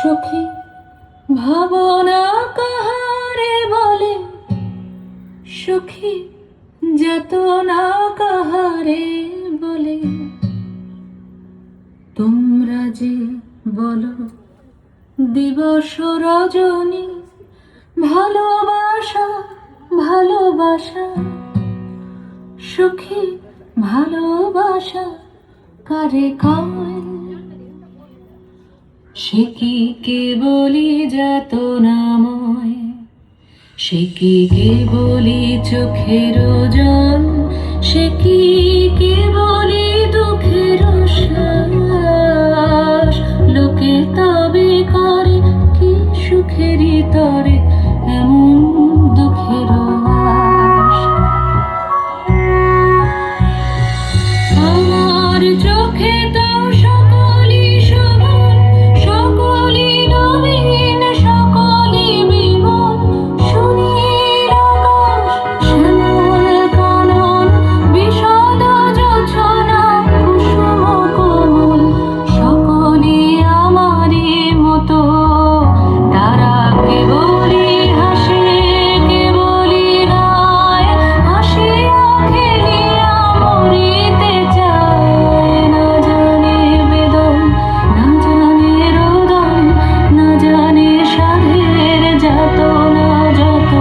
সখী ভাবনা কাহারে বলে, সখী যাতনা কাহারে বলে। তোমরা যে বলো দিবস রজনী, ভালোবাসা ভালোবাসা, সখী ভালোবাসা কারে কয়? সে কি কেবলি যাতনাময়, সে কি কেবলি চোখের জল, সে কি কেবলি দুঃখের শ্বাস। লোকে তবে করে কি সুখেরই তরে এমন দুঃখের আশ। আমার চোখে তো সকলই শোভন, সকলই নবীন, সকলই বিমল। সুনীল আকাশ, শ্যামল কানন, বিশদ জোছনা, কুসুম কোমল, সকলই আমারই মতো। তারা কেবলই হাসে, কেবলই গায়, হাসিয়া খেলিয়া মরিতে চায়। না জানে বেদন, না জানে রোদন, না জানে সাধের যাতনা যত।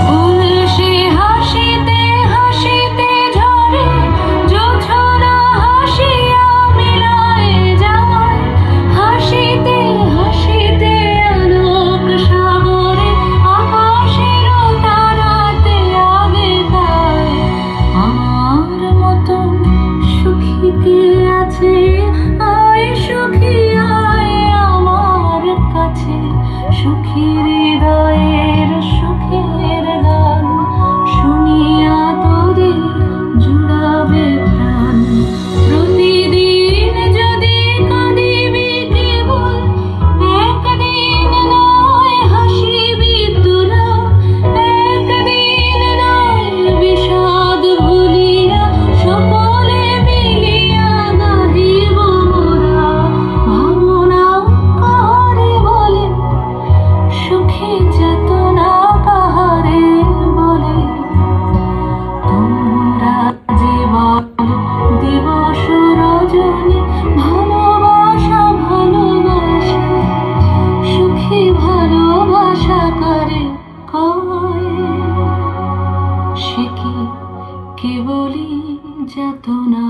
ফুল সে হাসিতে হাসিতে ঝরে, জোছনা হাসিয়া মিলায় যায়। হাসিতে হাসিতে আলোক সাগরে, আকাশের তারাতে আগে গায়। আমার মতন সুখী কে আছে? আয় সুখী আয় আমার কাছে, সুখী হৃদয়ের সুখের গান শুনিয়া তোদের জুড়াবে প্রাণ। প্রতিদিন যদি কাঁদিবি কেবল, একদিন নয় হাসিবি তোরা। একদিন নয় বিষাদ ভুলিয়া, সকলে মিলিয়া গাহিব মোরা। ভাবনা কাহারে বলে, সুখী যাতনা কাহারে বলে। তোমরা যে বলো দিবস রজনী, ভালোবাসা ভালোবাসা, সুখী ভালোবাসা কারে কয়? সে কি কেবলি যাতনা